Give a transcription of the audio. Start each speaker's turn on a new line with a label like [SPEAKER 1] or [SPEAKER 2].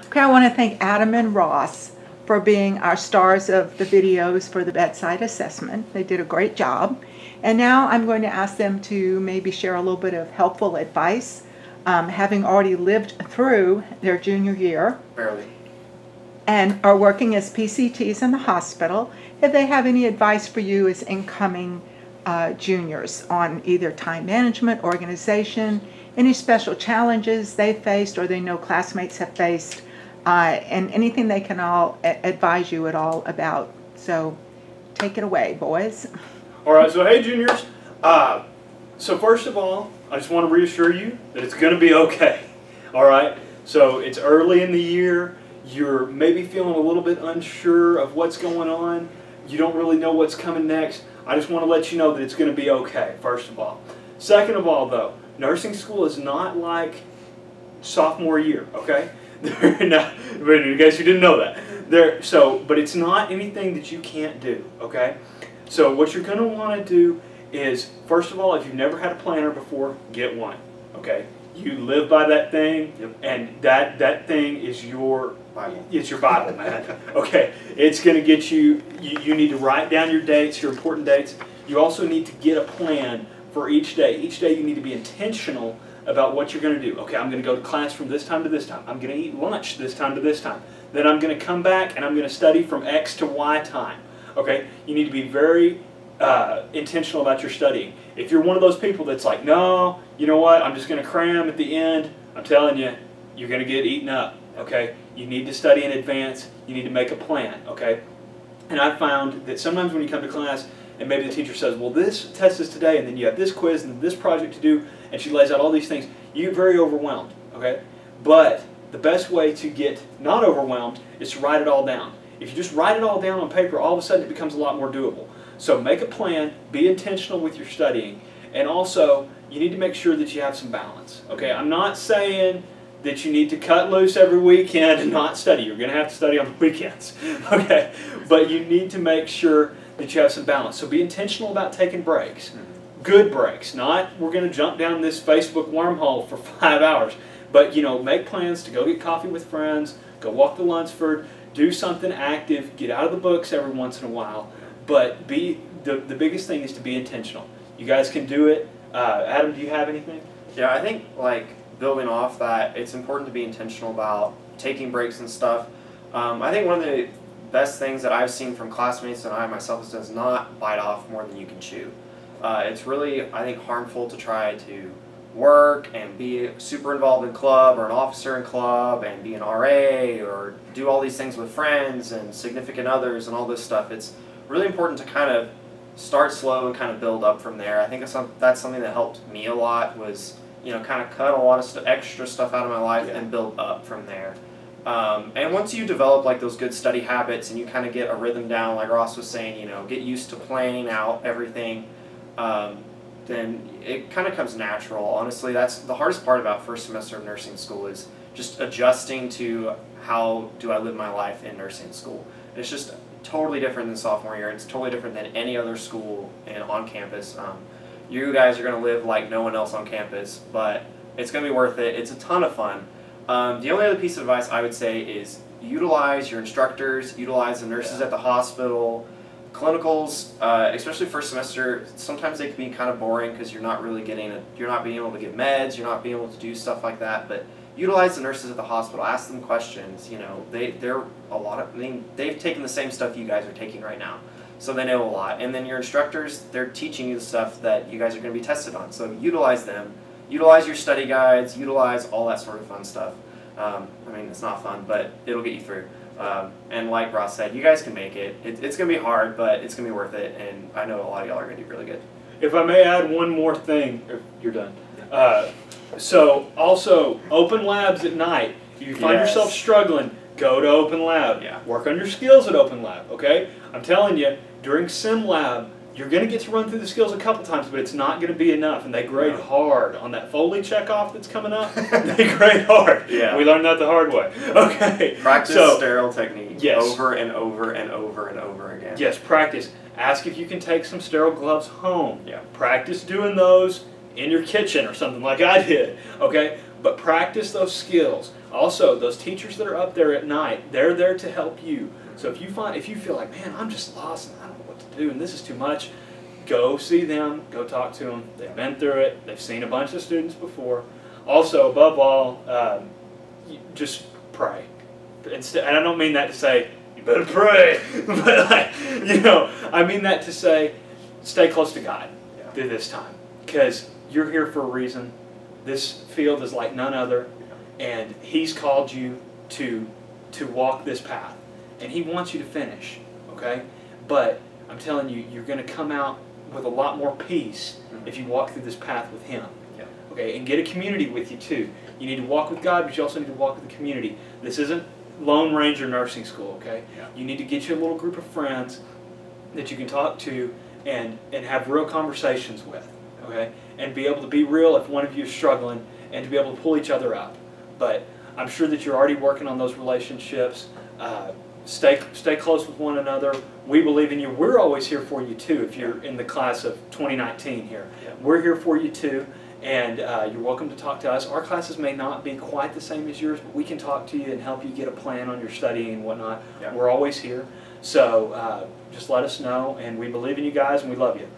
[SPEAKER 1] Okay, I want to thank Adam and Ross for being our stars of the videos for the bedside assessment. They did a great job. And now I'm going to ask them to maybe share a little bit of helpful advice, having already lived through their junior year.
[SPEAKER 2] Barely.
[SPEAKER 1] And are working as PCTs in the hospital, if they have any advice for you as incoming juniors on either time management, organization, any special challenges they faced or they know classmates have faced, and anything they can all advise you at all about. So take it away, boys.
[SPEAKER 3] All right, so hey, juniors. So first of all, I just want to reassure you that it's going to be okay. All right, so it's early in the year. You're maybe feeling a little bit unsure of what's going on. You don't really know what's coming next. I just want to let you know that it's going to be okay, first of all. Second of all, though, nursing school is not like sophomore year, okay? Now, in case you didn't know that. But it's not anything that you can't do, okay? So what you're going to want to do is, first of all, if you've never had a planner before, get one, okay? You live by that thing, and that thing is your Bible. It's your Bible, man. Okay, it's going to get you, you need to write down your dates, your important dates. You also need to get a plan for each day. Each day you need to be intentional about what you're going to do. Okay, I'm going to go to class from this time to this time. I'm going to eat lunch this time to this time. Then I'm going to come back and I'm going to study from X to Y time. Okay, you need to be very intentional about your studying. If you're one of those people that's like, no, you know what, I'm just going to cram at the end, I'm telling you, you're going to get eaten up. Okay, you need to study in advance. You need to make a plan. Okay, and I found that sometimes when you come to class and maybe the teacher says, well, this test is today, and then you have this quiz and this project to do, and she lays out all these things, you get very overwhelmed. Okay, but the best way to get not overwhelmed is to write it all down. If you just write it all down on paper, all of a sudden it becomes a lot more doable. So make a plan, be intentional with your studying, and also you need to make sure that you have some balance. Okay, I'm not saying that you need to cut loose every weekend and not study. You're going to have to study on the weekends. Okay, but you need to make sure that you have some balance. So be intentional about taking breaks. Good breaks, not we're going to jump down this Facebook wormhole for 5 hours. But, you know, make plans to go get coffee with friends, go walk to Lunsford, do something active, get out of the books every once in a while. But the biggest thing is to be intentional. You guys can do it. Adam, do you have anything?
[SPEAKER 2] Yeah, I think, like, building off that, it's important to be intentional about taking breaks and stuff. I think one of the best things that I've seen from classmates and I myself is does not bite off more than you can chew. It's really, I think, harmful to try to work and be super involved in club or an officer in club and be an RA or do all these things with friends and significant others and all this stuff. It's really important to kind of start slow and kind of build up from there. I think that's something that helped me a lot was, you know, kind of cut a lot of extra stuff out of my life and build up from there. And once you develop like those good study habits and you kind of get a rhythm down, like Ross was saying, you know, get used to planning out everything, then it kind of comes natural. Honestly, that's the hardest part about first semester of nursing school is just adjusting to how do I live my life in nursing school. It's just totally different than sophomore year. It's totally different than any other school on campus. You guys are going to live like no one else on campus, but it's going to be worth it. It's a ton of fun. The only other piece of advice I would say is utilize your instructors, utilize the nurses at the hospital. Clinicals, especially first semester, sometimes they can be kind of boring because you're not really you're not being able to give meds, you're not being able to do stuff like that. But utilize the nurses at the hospital, ask them questions. You know, they've taken the same stuff you guys are taking right now, so they know a lot. And then your instructors, they're teaching you the stuff that you guys are going to be tested on. So utilize them, utilize your study guides, utilize all that sort of fun stuff. I mean, it's not fun, but it'll get you through. And like Ross said, you guys can make it. It's going to be hard, but it's going to be worth it, and I know a lot of y'all are going to do really good.
[SPEAKER 3] If I may add one more thing, you're done. So also, open labs at night. If you find yourself struggling, go to open lab. Work on your skills at open lab, okay? I'm telling you, during sim lab, you're going to get to run through the skills a couple times, but it's not going to be enough, and they grade hard on that Foley checkoff that's coming up. They grade hard. We learned that the hard way. Okay.
[SPEAKER 2] Practice sterile technique over and over and over and over again.
[SPEAKER 3] Yes, practice. Ask if you can take some sterile gloves home. Practice doing those in your kitchen or something like I did. Okay. But practice those skills. Also, those teachers that are up there at night, they're there to help you. So if you feel like, man, I'm just lost and I don't know what to do and this is too much, go see them, go talk to them. They've been through it. They've seen a bunch of students before. Also, above all, just pray. And I don't mean that to say, you better pray, but like, I mean that to say, stay close to God through this time. Because you're here for a reason. This field is like none other, and He's called you to walk this path, and He wants you to finish, okay? But I'm telling you, you're going to come out with a lot more peace if you walk through this path with Him, okay? And get a community with you too. You need to walk with God, but you also need to walk with the community. This isn't Lone Ranger nursing school, okay? You need to get you a little group of friends that you can talk to and have real conversations with, okay? And be able to be real if one of you is struggling and to be able to pull each other up. But I'm sure that you're already working on those relationships. Stay close with one another. We believe in you. We're always here for you too if you're in the class of 2019 here. We're here for you too, and you're welcome to talk to us. Our classes may not be quite the same as yours, but we can talk to you and help you get a plan on your studying and whatnot. We're always here. So just let us know, and we believe in you guys, and we love you.